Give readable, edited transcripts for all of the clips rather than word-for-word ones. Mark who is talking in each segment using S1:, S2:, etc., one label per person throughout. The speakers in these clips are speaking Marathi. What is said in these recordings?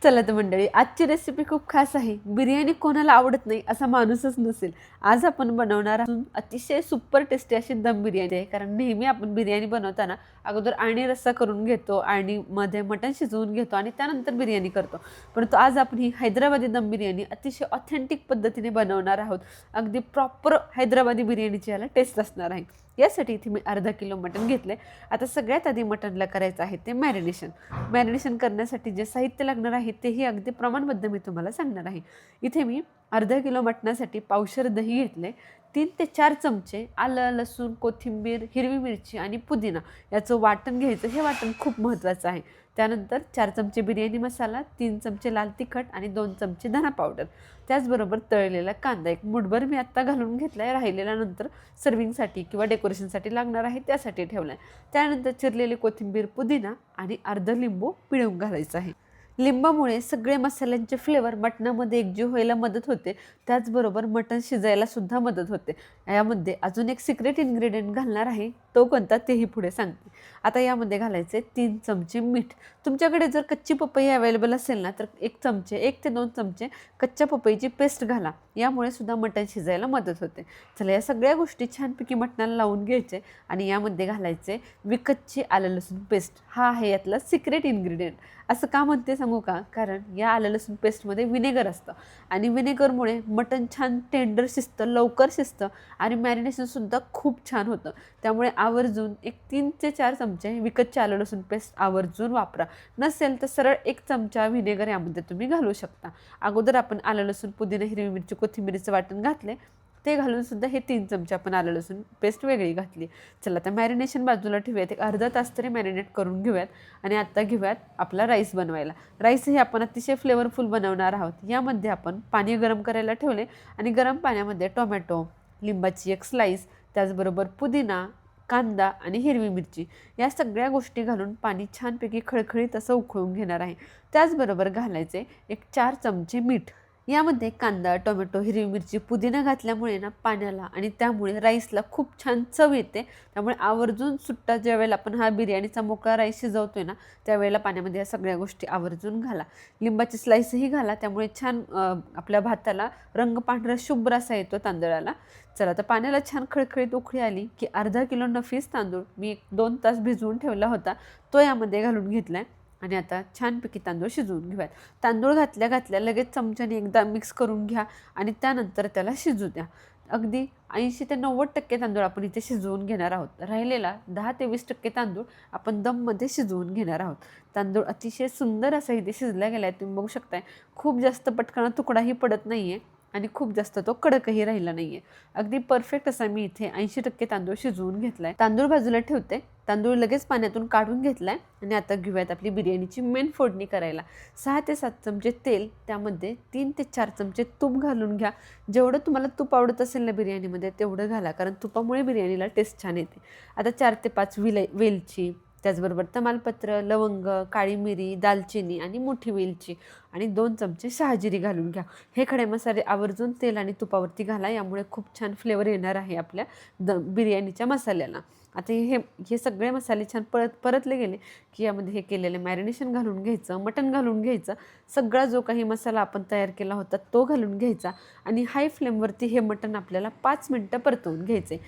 S1: चला तर मंडळी, आजची रेसिपी खूप खास आहे. बिर्याणी कोणाला आवडत नाही असा माणूसच नसेल. आज आपण बनवणार आहोत अतिशय सुपर टेस्टी अशी दम बिर्याणी आहे. कारण नेहमी आपण बिर्याणी बनवताना अगोदर आणि रस्सा करून घेतो आणि मध्ये मटण शिजवून घेतो आणि त्यानंतर बिर्याणी करतो. परंतु आज आपण ही हैदराबादी दम बिर्याणी अतिशय ऑथेंटिक पद्धतीने बनवणार आहोत. अगदी प्रॉपर हैदराबादी बिर्याणीची याला टेस्ट असणार आहे. यासाठी इथे मी अर्धा किलो मटण घेतले. आता सगळ्यात आधी मटणला करायचं आहे ते मॅरिनेशन करण्यासाठी जे साहित्य लागणार आहे तेही अगदी प्रमाणबद्ध मी तुम्हाला सांगणार आहे. इथे मी अर्धा किलो मटणासाठी पावशेर दही घेतले. 3 ते 4 चमचे आलं, लसूण, कोथिंबीर, हिरवी मिरची आणि पुदिना याचं वाटण घ्यायचं. हे वाटण खूप महत्त्वाचं आहे. त्यानंतर 4 चमचे बिर्याणी मसाला, 3 चमचे लाल तिखट आणि 2 चमचे धना पावडर. त्याचबरोबर तळलेला कांदा एक मुठभर मी आत्ता घालून घेतला आहे. राहिलेला नंतर सर्विंगसाठी किंवा डेकोरेशनसाठी लागणार आहे त्यासाठी ठेवला आहे. त्यानंतर चिरलेली कोथिंबीर, पुदिना आणि अर्ध लिंबू पिळून घालायचं आहे. लिंबामुळे सगळे मसाल्यांचे फ्लेवर मटणामध्ये एकजीव व्हायला मदत होते. त्याचबरोबर मटण शिजायला सुद्धा मदत होते. यामध्ये अजून एक सिक्रेट इन्ग्रेडियंट घालणार आहे. तो कोणता तेही पुढे सांगते. आता यामध्ये घालायचे 3 चमचे मीठ. तुमच्याकडे जर कच्ची पपई अवेलेबल असेल ना तर 1 ते 2 चमचे कच्च्या पपईची पेस्ट घाला. यामुळे सुद्धा मटण शिजायला मदत होते. चला, या सगळ्या गोष्टी छानपैकी मटणाला लावून घ्यायचे आणि यामध्ये घालायचे विकतची आलं लसूण पेस्ट. हा आहे यातला सिक्रेट इन्ग्रेडियंट. असं का म्हणते सांगू का? कारण या आलं लसूण पेस्टमध्ये विनेगर असतं आणि विनेगरमुळे मटण छान टेंडर शिजतं, लवकर शिजतं आणि मॅरिनेशनसुद्धा खूप छान होतं. त्यामुळे आवर्जून 3 ते 4 चमचे विकतची आलं लसूण पेस्ट आवर्जून वापरा. नसेल तर सरळ 1 चमचा व्हिनेगर यामध्ये तुम्ही घालू शकता. अगोदर आपण आलं लसूण, पुदिना, हिरवी मिरची, कोथिंबीरीचं वाटण घातले. ते घालून सुद्धा हे 3 चमचे आपण आलं लसूण पेस्ट वेगळी घातली. चला, तर मॅरिनेशन बाजूला ठेवूयात. एक अर्धा तास तरी मॅरिनेट करून घेऊयात आणि आत्ता घेऊयात आपला राईस बनवायला. राईसही आपण अतिशय फ्लेवरफुल बनवणार आहोत. यामध्ये आपण पाणी गरम करायला ठेवले आणि गरम पाण्यामध्ये टोमॅटो, लिंबाची एक स्लाईस, त्याचबरोबर पुदिना, कांदा आणि हिरवी मिरची या सगळ्या गोष्टी घालून पाणी छानपैकी खळखळीत असं उकळून घेणार आहे. त्याचबरोबर घालायचे 4 चमचे मीठ. यामध्ये कांदा, टोमॅटो, हिरवी मिरची, पुदिना घातल्यामुळे ना पाण्याला आणि त्यामुळे राईसला खूप छान चव येते. त्यामुळे आवर्जून सुट्टा ज्यावेळेला आपण हा बिर्याणीचा मोकळा राईस शिजवतोय ना त्यावेळेला पाण्यामध्ये या सगळ्या गोष्टी आवर्जून घाला. लिंबाची स्लाईसही घाला. त्यामुळे छान आपल्या भाताला रंग पांढरा शुभ्र असा येतो तांदळाला. चला, तर पाण्याला छान खळखळीत उकळी आली की अर्धा किलो नफीस तांदूळ मी 2 तास भिजवून ठेवला होता तो यामध्ये घालून घेतला आहे आणि आता छानपैकी तांदूळ शिजवून घेऊयात. तांदूळ घातल्या लगेच चमच्याने एकदा मिक्स करून घ्या आणि त्यानंतर त्याला शिजू द्या. अगदी 80 ते 90% तांदूळ आपण इथे शिजवून घेणार आहोत. राहिलेला 10 ते 20% तांदूळ आपण दममध्ये शिजवून घेणार आहोत. तांदूळ अतिशय सुंदर असा इथे शिजला गेला आहे. तुम्ही बघू शकताय. खूप जास्त पटकन तुकडाही पडत नाही आहे आणि खूप जास्त तो कडकही राहिला नाही आहे. अगदी परफेक्ट असा मी इथे 80% तांदूळ शिजवून घेतला आहे. तांदूळ बाजूला ठेवते. तांदूळ लगेच पाण्यातून काढून घेतला आहे आणि आता घेऊयात आपली बिर्याणीची मेन फोडणी करायला. 6 ते 7 चमचे तेल, त्यामध्ये 3 ते 4 चमचे तूप घालून घ्या. जेवढं तुम्हाला तूप आवडत असेल ना बिर्याणीमध्ये तेवढं घाला, कारण तुपामुळे बिर्याणीला टेस्ट छान येते. आता 4 ते 5 वेलची, त्याचबरोबर तमालपत्र, लवंग, काळी मिरी, दालचिनी आणि मोठी वेलची आणि 2 चमचे शहाजिरी घालून घ्या. हे खडे मसाले आवर्जून तेल आणि तुपावरती घाला. यामुळे खूप छान फ्लेवर येणार आहे आपल्या बिर्याणीच्या मसाल्याला. आता हे सगळे मसाले छान परतले गेले की यामध्ये हे केलेलं मॅरिनेशन घालून घ्यायचं, मटण घालून घ्यायचं. सगळा जो काही मसाला आपण तयार केला होता तो घालून घ्यायचा आणि हाय फ्लेमवरती हे मटण आपल्याला 5 मिनटं परतवून घ्यायचे.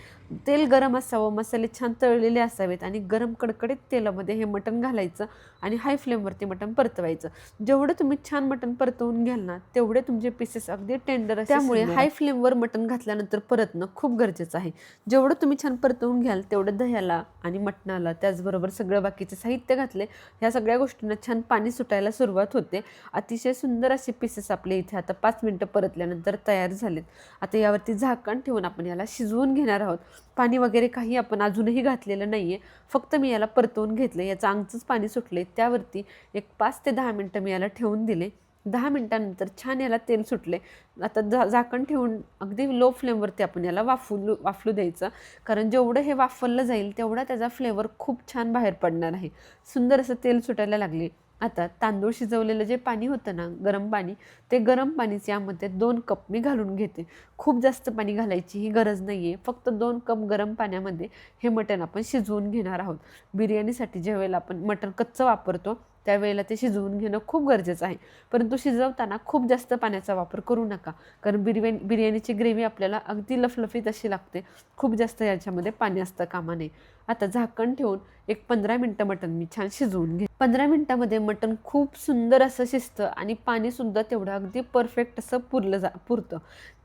S1: तेल गरम असावं, मसाले छान तळलेले असावेत आणि गरम कडकडीत तेलामध्ये हे मटण घालायचं आणि हाय फ्लेमवरती मटण परतवायचं. जेवढं तुम्ही छान मटण परतवून घ्याल ना तेवढे तुमचे पीसेस अगदी टेंडर असतात. त्यामुळे हाय फ्लेमवर मटण घातल्यानंतर परतणं खूप गरजेचं आहे. जेवढं तुम्ही छान परतवून घ्याल तेवढं दह्याला आणि मटणाला, त्याचबरोबर सगळं बाकीचे साहित्य घातले ह्या सगळ्या गोष्टींना छान पाणी सुटायला सुरुवात होते. अतिशय सुंदर असे पीसेस आपले इथे आता 5 मिनटं परतल्यानंतर तयार झालेत. आता यावरती झाकण ठेवून आपण याला शिजवून घेणार आहोत. पाणी वगैरे काही आपण अजूनही घातलेलं नाही आहे. फक्त मी याला परतवून घेतलं. याचं अंगचंच पाणी सुटले. त्यावरती 5 ते 10 मिनटं मी याला ठेवून दिले. 10 मिनटानंतर छान याला तेल सुटले. आता झाकण ठेवून अगदी लो फ्लेमवरती आपण याला वाफलू द्यायचं, कारण जेवढं हे वाफवलं जाईल तेवढा त्याचा फ्लेवर खूप छान बाहेर पडणार आहे. सुंदर असं तेल सुटायला लागले. आता तांदूळ शिजवलेलं जे पाणी होतं ना, गरम पाणी, ते गरम पाणीच यामध्ये 2 कप मी घालून घेते. खूप जास्त पाणी घालायची ही गरज नाही आहे. फक्त 2 कप गरम पाण्यामध्ये हे मटण आपण शिजवून घेणार आहोत. बिर्याणीसाठी ज्यावेळेला आपण मटण कच्चं वापरतो त्यावेळेला ते शिजवून घेणं खूप गरजेचं आहे. परंतु शिजवताना खूप जास्त पाण्याचा वापर करू नका, कारण बिर्याणीची ग्रेव्ही आपल्याला अगदी लफलफीत अशी लागते. खूप जास्त याच्यामध्ये पाणी असतं कामा नये. आता झाकण ठेवून एक 15 मिनटं मटण मी छान शिजवून घे. 15 मिनटामध्ये मटण खूप सुंदर असं शिजतं आणि पाणीसुद्धा तेवढं अगदी परफेक्ट असं पुरतं.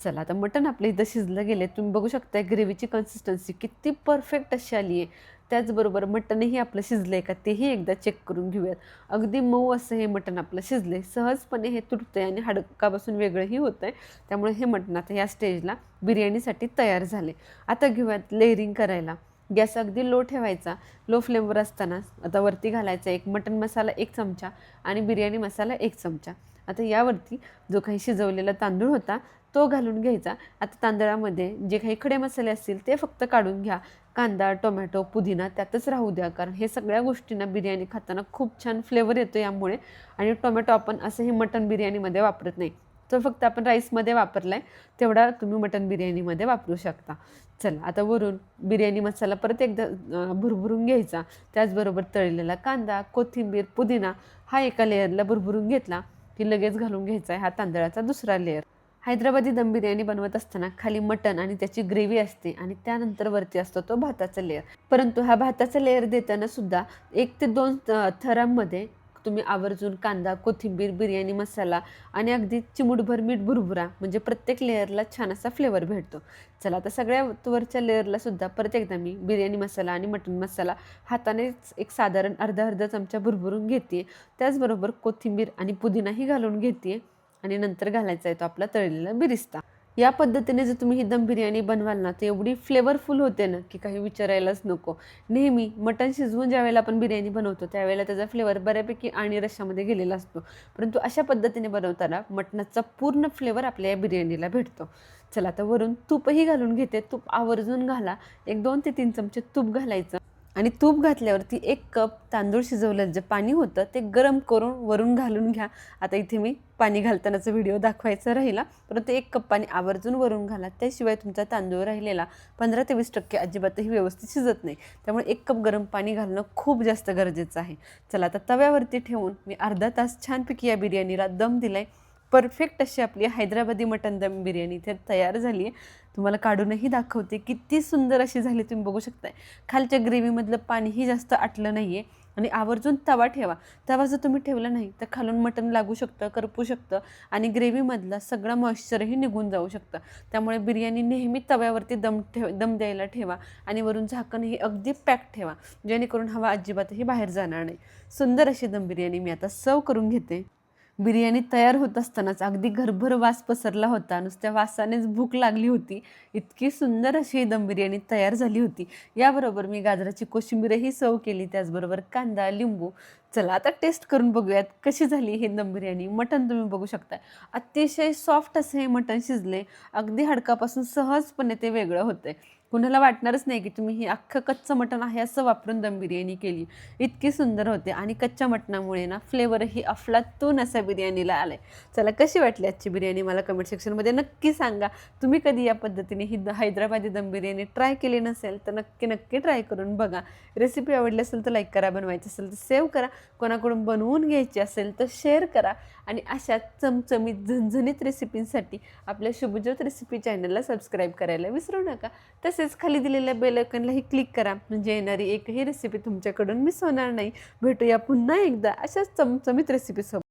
S1: चला आता मटण आपलं इथं शिजलं गेले. तुम्ही बघू शकता ग्रेव्हीची कन्सिस्टन्सी किती परफेक्ट अशी आली आहे. त्याचबरोबर मटणही आपलं शिजलं आहे का तेही एकदा चेक करून घेऊयात. अगदी मऊ असं हे मटण आपलं शिजले. सहजपणे हे तुटतं आहे आणि हाडकापासून वेगळंही होतं आहे. त्यामुळे हे मटण आता या स्टेजला बिर्याणीसाठी तयार झाले. आता घेऊयात लेअरिंग करायला. गॅस अगदी लो ठेवायचा. लो फ्लेमवर असताना आता वरती घालायचा एक मटण मसाला 1 चमचा आणि बिर्याणी मसाला 1 चमचा. आता यावरती जो काही शिजवलेला तांदूळ होता तो घालून घ्यायचा. आता तांदळामध्ये जे काही खडे मसाले असतील ते फक्त काढून घ्या. कांदा, टोमॅटो, पुदिना त्यातच राहू द्या, कारण हे सगळ्या गोष्टींना बिर्याणी खाताना खूप छान फ्लेवर येतो यामुळे. आणि टोमॅटो आपण असंही मटण बिर्याणीमध्ये वापरत नाही, तो फक्त आपण राईसमध्ये वापरला आहे, तेवढा तुम्ही मटण बिर्याणीमध्ये वापरू शकता. चला आता वरून बिर्याणी मसाला परत एकदा भुरभुरून घ्यायचा. त्याचबरोबर तळलेला कांदा, कोथिंबीर, पुदिना हा एका लेअरला भुरभुरून घेतला की लगेच घालून घ्यायचा आहे हा तांदळाचा दुसरा लेअर. हैदराबादी दम बिर्याणी बनवत असताना खाली मटण आणि त्याची ग्रेव्ही असते आणि त्यानंतर वरती असतो तो भाताचा लेअर. परंतु हा भाताचा लेअर देताना सुद्धा 1 ते 2 थरांमध्ये तुम्ही आवर्जून कांदा, कोथिंबीर, बिर्याणी मसाला आणि अगदी चिमूटभर मीठ भुरभुरा, म्हणजे प्रत्येक लेअरला छान असा फ्लेवर भेटतो. चला आता सगळ्या वरच्या लेअरला सुद्धा परत एकदा मी बिर्याणी मसाला आणि मटण मसाला हातानेच एक साधारण अर्धा चमचा भुरभुरून घेते. त्याचबरोबर कोथिंबीर आणि पुदिनाही घालून घेते आणि नंतर घालायचा आहे तो आपला तळलेला बिरिस्ता. या पद्धतीने जर तुम्ही ही दम बिर्याणी बनवाल ना, तर एवढी फ्लेवरफुल होते ना की काही विचारायलाच नको. नेहमी मटण शिजवून ज्यावेळेला आपण बिर्याणी बनवतो त्यावेळेला त्याचा फ्लेवर बऱ्यापैकी आणि रश्श्यामध्ये गेलेला असतो, परंतु अशा पद्धतीने बनवताना मटणाचा पूर्ण फ्लेवर आपल्या या बिर्याणीला भेटतो. चला आता वरून तूपही घालून घेते. तूप आवर्जून घाला. 1 2 ते 3 चमचे तूप घालायचं आणि तूप घातल्यावरती 1 कप तांदूळ शिजवलं जे पाणी होतं ते गरम करून वरून घालून घ्या. आता इथे मी पाणी घालतानाचा व्हिडिओ दाखवायचा राहिला, परंतु 1 कप पाणी आवर्जून वरून घाला. त्याशिवाय तुमचा तांदूळ राहिलेला 15 ते 20% अजिबातही व्यवस्थित शिजत नाही. त्यामुळे 1 कप गरम पाणी घालणं खूप जास्त गरजेचं आहे. चला आता तव्यावरती ठेवून मी अर्धा तास छानपैकी या बिर्याणीला दम दिला आहे. परफेक्ट अशी आपली हैदराबादी मटण दम बिर्याणी इथे तयार झाली आहे. तुम्हाला काढूनही दाखवते. किती सुंदर अशी झाली तुम्ही बघू शकताय. खालच्या ग्रेव्हीमधलं पाणीही जास्त आटलं नाही आहे. आणि आवर्जून तवा ठेवा. तवा जर तुम्ही ठेवला नाही तर खालून मटण लागू शकतं, करपू शकतं आणि ग्रेव्हीमधला सगळा मॉइश्चरही निघून जाऊ शकतं. त्यामुळे बिर्याणी नेहमी तव्यावरती दम द्यायला ठेवा आणि वरून झाकणही अगदी पॅक ठेवा, जेणेकरून हवा अजिबातही बाहेर जाणार नाही. सुंदर अशी दम बिर्याणी मी आता सर्व करून घेते. बिर्याणी तयार होत असतानाच अगदी घरभर वास पसरला होता. नुसत्या वासानेच भूक लागली होती. इतकी सुंदर अशी दम बिर्याणी तयार झाली होती. याबरोबर मी गाजराची कोशिंबीरही सर्व केली, त्याचबरोबर कांदा, लिंबू. चला आता टेस्ट करून बघूयात कशी झाली ही दम बिर्याणी. मटण तुम्ही बघू शकता, अतिशय सॉफ्ट असे हे मटण शिजले. अगदी हाडकापासून सहजपणे ते वेगळं होतंय. कुणाला वाटणारच नाही की तुम्ही हे अख्खं कच्चं मटण आहे असं वापरून दम बिर्याणी केली. इतकी सुंदर होते आणि कच्च्या मटणामुळे ना फ्लेवरही अफलातून असा बिर्याणीला आला आहे. चला कशी वाटली आजची बिर्याणी मला कमेंट सेक्शनमध्ये नक्की सांगा. तुम्ही कधी या पद्धतीने ही हैदराबादी दम बिर्याणी ट्राय केली नसेल तर नक्की ट्राय करून बघा. रेसिपी आवडली असेल तर लाईक करा, बनवायची असेल तर सेव्ह करा, कोणाकडून बनवून घ्यायची असेल तर शेअर करा आणि अशा चमचमीत झणझणीत रेसिपींसाठी आपल्या शुभज्योत रेसिपी चॅनलला सबस्क्राईब करायला विसरू नका. तसेच खाली दिलेल्या बेल आयकॉनलाही क्लिक करा, म्हणजे येणारी एकही रेसिपी तुमच्याकडून मिस होणार नाही. भेटूया पुन्हा एकदा अशाच चमचमीत रेसिपीसोबत.